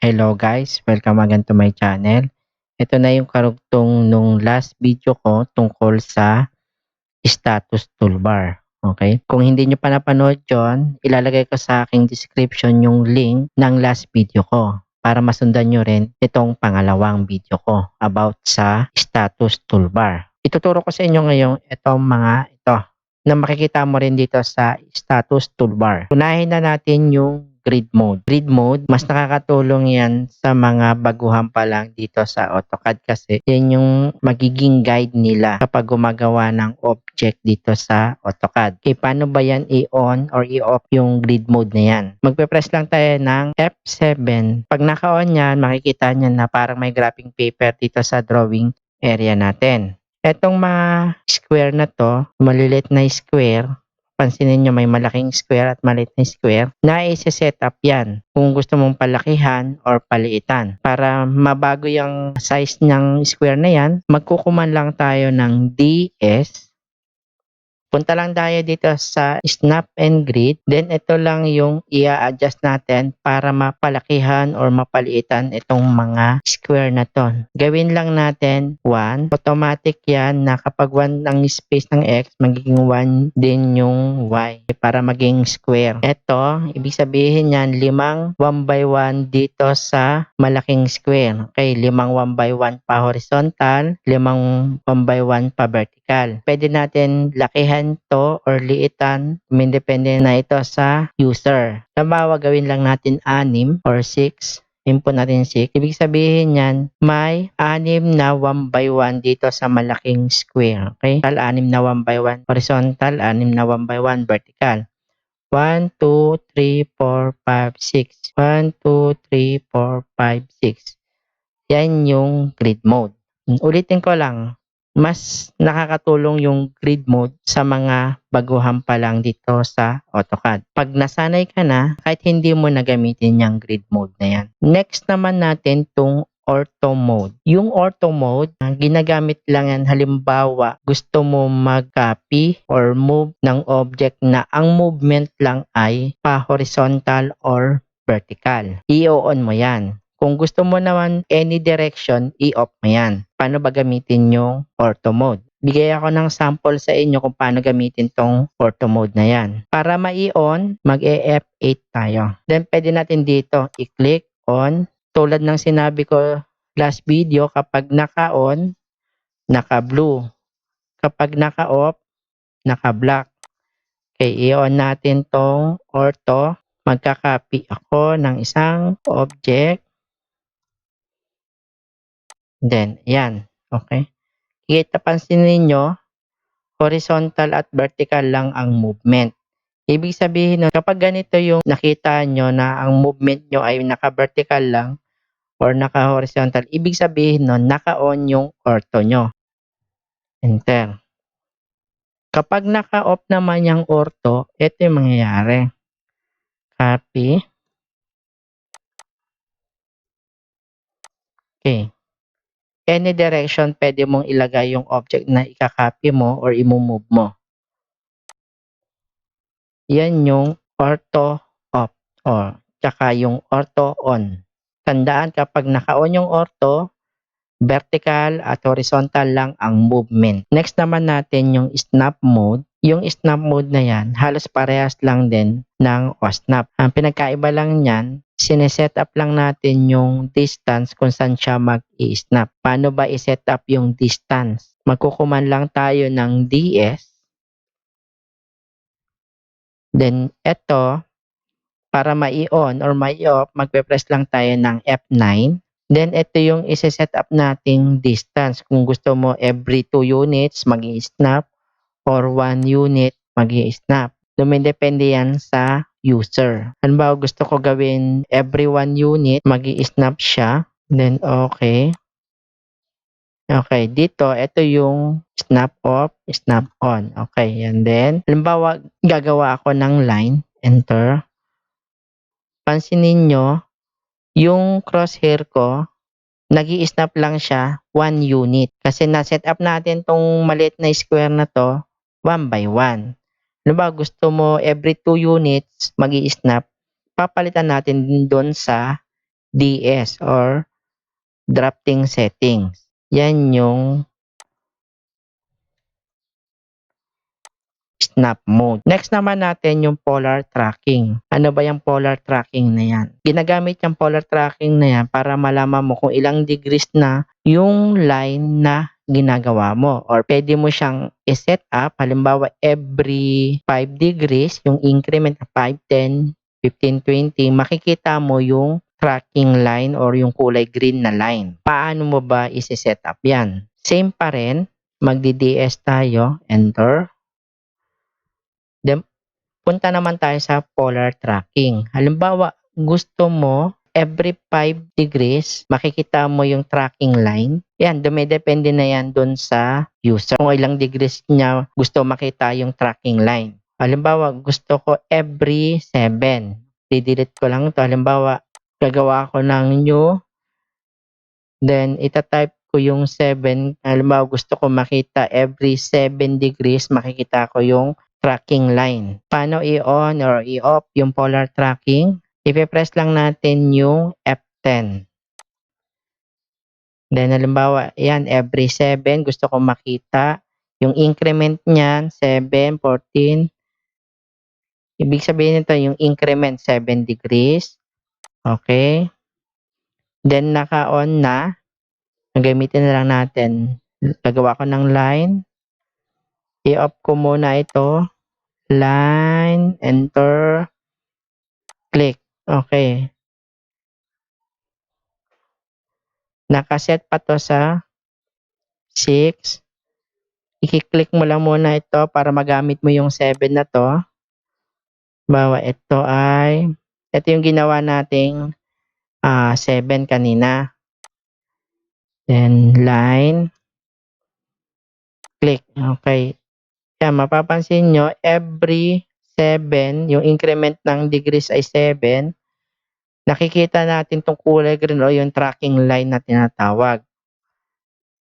Hello guys, welcome again to my channel. Ito na yung karugtong nung last video ko tungkol sa status toolbar. Okay? Kung hindi nyo pa napanood yun, ilalagay ko sa aking description yung link ng last video ko para masundan nyo rin itong pangalawang video ko about sa status toolbar. Ituturo ko sa inyo ngayon itong mga ito na makikita mo rin dito sa status toolbar. Unahin na natin yung grid mode. Grid mode, mas nakakatulong yan sa mga baguhan pa lang dito sa AutoCAD kasi yan yung magiging guide nila kapag gumagawa ng object dito sa AutoCAD. Okay, paano ba yan i-on or i-off yung grid mode na yan? Magpe-press lang tayo ng F7. Pag naka-on yan, makikita nyo na parang may graphing paper dito sa drawing area natin. Etong mga square na to, maliliit na square, pansinin nyo may malaking square at maliit na square, na i-set up yan kung gusto mong palakihan or paliitan. Para mabago yung size ng square na yan, magkukuman lang tayo ng DS. Punta lang tayo dito sa Snap and Grid. Then ito lang yung i-adjust natin para mapalakihan or mapaliitan itong mga square na to. Gawin lang natin 1. Automatic yan na kapag 1 ang space ng X, magiging 1 din yung Y para maging square. Ito, ibig sabihin yan, 5 1 by 1 dito sa malaking square. Okay, 5 1 by 1 pa horizontal, 5 1 by 1 pa vertical. Pwede natin lakihan to or liitan, depende na ito sa user. Halimbawa, gawin lang natin 6 or 6. Input natin 6. Ibig sabihin yan, may 6 na 1 by 1 dito sa malaking square. Okay? 6 na 1 by 1 horizontal, 6 na 1 by 1 vertical. 1, 2, 3, 4, 5, 6. 1, 2, 3, 4, 5, 6. Yan yung grid mode. Ulitin ko lang, mas nakakatulong yung grid mode sa mga baguhan pa lang dito sa AutoCAD. Pag nasanay ka na, kahit hindi mo na gamitin yung grid mode na yan. Next naman natin tong ortho mode. Yung ortho mode, ginagamit lang yan halimbawa gusto mo mag-copy or move ng object na ang movement lang ay pa-horizontal or vertical. I-on mo yan. Kung gusto mo naman any direction, i-off mo yan. Paano ba gamitin yung ortho mode? Bigay ako ng sample sa inyo kung paano gamitin tong ortho mode na yan. Para ma-i-on, mag-F8 tayo. Then pwede natin dito i-click on. Tulad ng sinabi ko last video, kapag naka-on, naka-blue. Kapag naka-off, naka-black. Okay, i-on natin tong ortho. Magka-copy ako ng isang object. Then, yan. Okay. Kita pansin ninyo, horizontal at vertical lang ang movement. Ibig sabihin, kapag ganito yung nakita nyo na ang movement nyo ay naka-vertical lang or naka-horizontal, ibig sabihin nun, naka-on yung ortho nyo. Enter. Kapag naka-off naman yung ortho, ito yung mangyayari. Copy. Okay. Any direction, pwede mong ilagay yung object na ikakopy mo or i-move mo. Yan yung ortho off or tsaka yung ortho on. Tandaan kapag naka-on yung ortho, vertical at horizontal lang ang movement. Next naman natin yung snap mode. Yung snap mode na yan, halos parehas lang din ng OSNAP. Ang pinagkaiba lang niyan, sineset up lang natin yung distance kung saan siya mag-i-snap. Paano ba i-set up yung distance? Magkukuman lang tayo ng DS. Then, ito, para mai-on or mai-off, magpe-press lang tayo ng F9. Then, ito yung isi-set up nating distance. Kung gusto mo every 2 units, mag-i-snap or 1 unit, mag-i-snap. Dumidepende yan sa user. Halimbawa, gusto ko gawin every 1 unit, mag-i-snap siya. Then, okay. Okay, dito, ito yung snap off, snap on. Okay, and then, halimbawa, gagawa ako ng line, enter. Pansinin nyo, yung crosshair ko, nag-i-snap lang siya 1 unit. Kasi na-set up natin tong maliit na square na to, 1 by 1. Halimbawa, gusto mo every 2 units, mag-i-snap, papalitan natin din doon sa DS or drafting settings. Yan yung snap mode. Next naman natin yung polar tracking. Ano ba yung polar tracking na yan? Ginagamit yung polar tracking na yan para malaman mo kung ilang degrees na yung line na ginagawa mo. Or pwede mo siyang i-set up, halimbawa every 5 degrees, yung increment na 5, 10, 15, 20, makikita mo yung tracking line or yung kulay green na line. Paano mo ba isi-set up yan? Same pa rin, magdi-DS tayo, enter. Then, punta naman tayo sa polar tracking. Halimbawa, gusto mo every 5 degrees, makikita mo yung tracking line. Yan, dumidepende na yan dun sa user. Kung ilang degrees niya gusto makita yung tracking line. Halimbawa, gusto ko every 7. Didelete ko lang ito. Halimbawa, gagawa ko ng new. Then, itatype ko yung 7. Halimbawa, gusto ko makita every 7 degrees, makikita ko yung tracking line. Paano i-on or i-off yung polar tracking? Ipe-press lang natin yung F10. Then halimbawa, yan, every 7, gusto ko makita yung increment niyan, 7, 14. Ibig sabihin nito yung increment 7 degrees. Okay. Then naka-on na. Gagamitin na lang natin. Gagawa ko ng line. I-off ko muna ito. Line, enter, click. Okay. Nakaset pa to sa 6. I-click mo lang muna ito para magamit mo yung 7 na to. Bawa ito yung ginawa nating 7 kanina. Then line, click. Okay. Yan, mapapansin nyo, every 7, yung increment ng degrees ay 7. Nakikita natin itong kulay green o yung tracking line na tinatawag.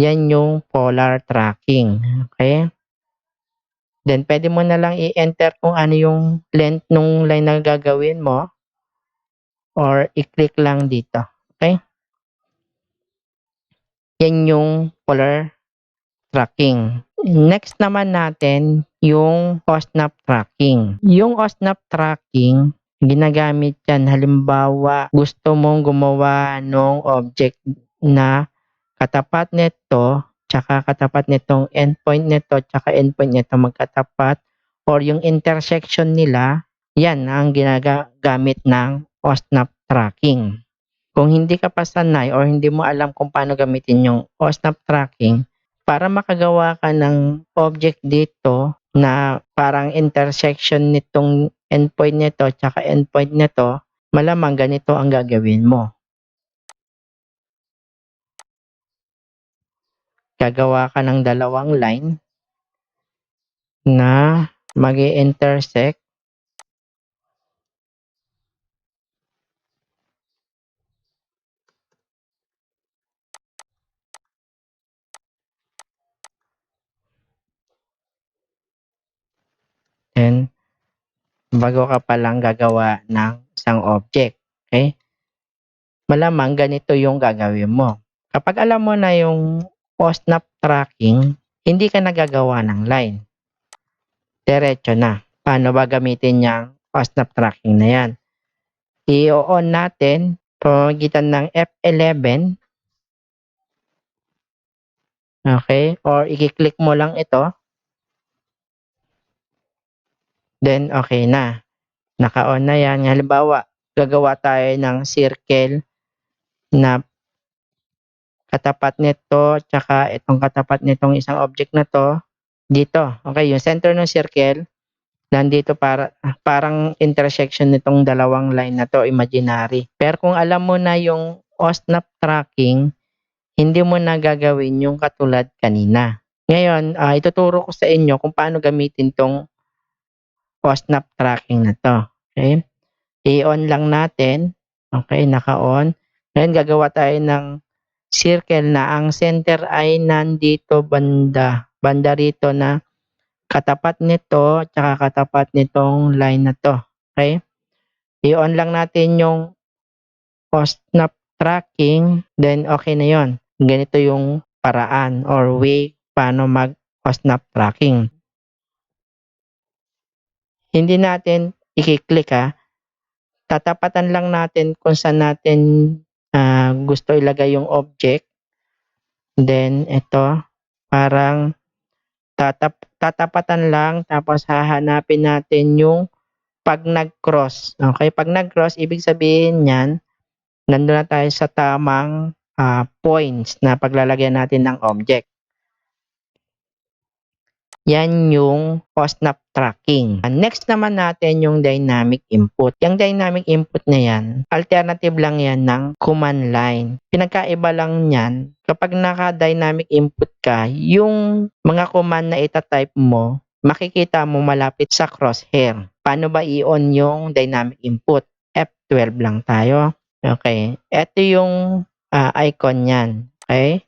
Yan yung polar tracking. Okay? Then, pwede mo na lang i-enter kung ano yung length nung line na gagawin mo or i-click lang dito. Okay? Yan yung polar tracking. Next naman natin yung OSNAP tracking. Yung OSNAP tracking, ginagamit yan. Halimbawa, gusto mong gumawa ng object na katapat nito, tsaka katapat nitong endpoint nito, tsaka endpoint nito magkatapat, or yung intersection nila, yan ang ginagamit ng OSNAP tracking. Kung hindi ka pa sanay or hindi mo alam kung paano gamitin yung OSNAP tracking, para makagawa ka ng object dito na parang intersection nitong endpoint nito tsaka endpoint nito, malamang ganito ang gagawin mo. Gagawa ka ng dalawang line na mag-intersect. And bago ka palang gagawa ng isang object. Okay? Malamang ganito yung gagawin mo. Kapag alam mo na yung OSNAP tracking, hindi ka nagagawa ng line. Diretso na. Paano ba gamitin yung OSNAP tracking na yan? I-on natin pamagitan ng F11. Okay? Or i-click mo lang ito. Then, okay na. Naka-on na yan. Halimbawa, gagawa tayo ng circle na katapat nito, tsaka itong katapat nitong isang object na to, dito. Okay, yung center ng circle, nandito parang intersection nitong dalawang line na to, imaginary. Pero kung alam mo na yung OSNAP tracking, hindi mo na gagawin yung katulad kanina. Ngayon, ituturo ko sa inyo kung paano gamitin tong OSNAP tracking na to. Okay? I-on lang natin. Okay, naka-on. Ngayon, gagawa tayo ng circle na ang center ay nandito banda rito na katapat nito tsaka katapat nitong line na to. Okay? I-on lang natin yung OSNAP tracking, then okay na yon. Ganito yung paraan or way paano mag-OSNAP tracking. Hindi natin i-click tatapatan lang natin kung saan natin gusto ilagay yung object. Then ito, parang tatapatan lang, tapos hahanapin natin yung pag nag-cross. Okay, pag nag-cross, ibig sabihin niyan, nandun na tayo sa tamang points na paglalagyan natin ng object. Yan yung OSNAP tracking. Next naman natin yung dynamic input. Yung dynamic input na yan, alternative lang yan ng command line. Pinagkaiba lang yan, kapag naka-dynamic input ka, yung mga command na itatype mo, makikita mo malapit sa crosshair. Paano ba i-on yung dynamic input? F12 lang tayo. Okay. Ito yung icon yan. Okay.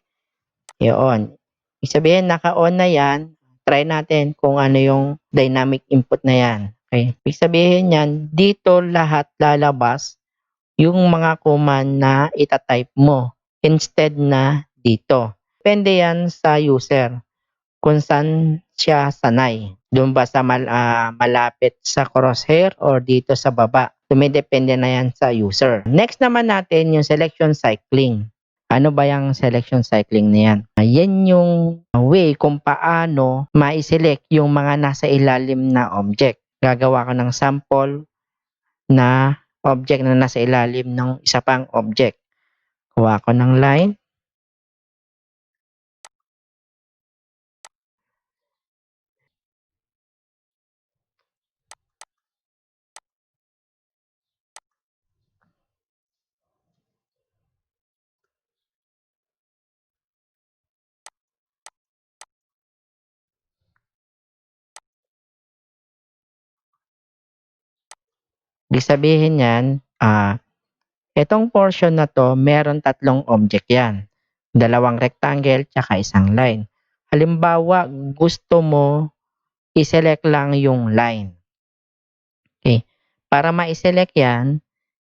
I-on. Ibig sabihin, naka-on na yan. Try natin kung ano yung dynamic input na yan. Okay. Ibig sabihin yan, dito lahat lalabas yung mga command na itatype mo instead na dito. Depende yan sa user kung saan siya sanay. Doon ba sa malapit sa crosshair or dito sa baba. Dumidepende na yan sa user. Next naman natin yung selection cycling. Ano ba yung selection cycling na yan? Yan yung way kung paano ma-select yung mga nasa ilalim na object. Gagawa ko ng sample na object na nasa ilalim ng isa pang object. Kuha ko ng line. Ibig sabihin yan, itong portion na to, meron tatlong object yan. Dalawang rectangle, tsaka isang line. Halimbawa, gusto mo i-select lang yung line. Okay. Para ma-select yan,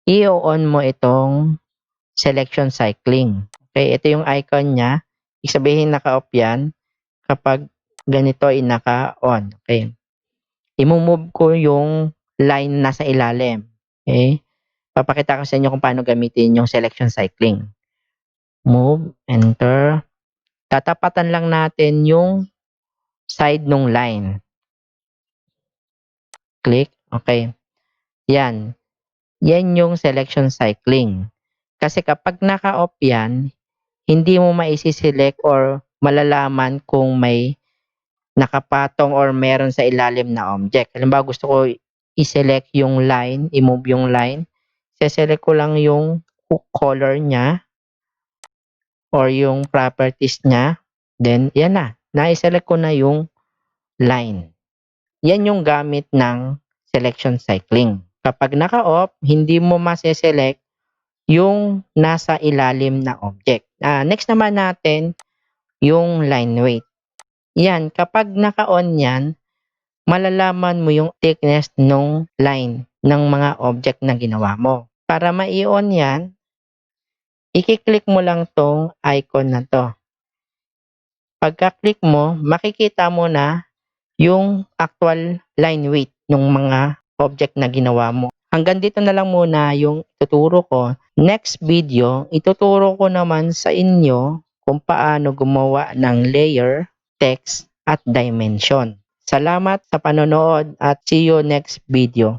i-on mo itong selection cycling. Okay, ito yung icon niya. Ibig sabihin naka-off yan kapag ganito ay naka-on. Okay. I-move ko yung line nasa ilalim. Okay. Papakita ko sa inyo kung paano gamitin yung selection cycling. Move, enter. Tatapatan lang natin yung side nung line. Click. Okay. Yan. Yan yung selection cycling. Kasi kapag naka-off yan, hindi mo maisi-select or malalaman kung may nakapatong or meron sa ilalim na object. Halimbawa, gusto ko i-select yung line, i-move yung line. Se-select ko lang yung color niya or yung properties niya. Then, yan na. Na-select ko na yung line. Yan yung gamit ng selection cycling. Kapag naka-off, hindi mo mase-select yung nasa ilalim na object. Next naman natin, yung line weight. Yan, kapag naka-on yan, malalaman mo yung thickness ng line ng mga object na ginawa mo. Para ma-on yan, i-click mo lang tong icon na to. Pagka-click mo, makikita mo na yung actual line weight ng mga object na ginawa mo. Hanggang dito na lang muna yung ituturo ko. Next video, ituturo ko naman sa inyo kung paano gumawa ng layer, text, at dimension. Salamat sa panonood at see you next video.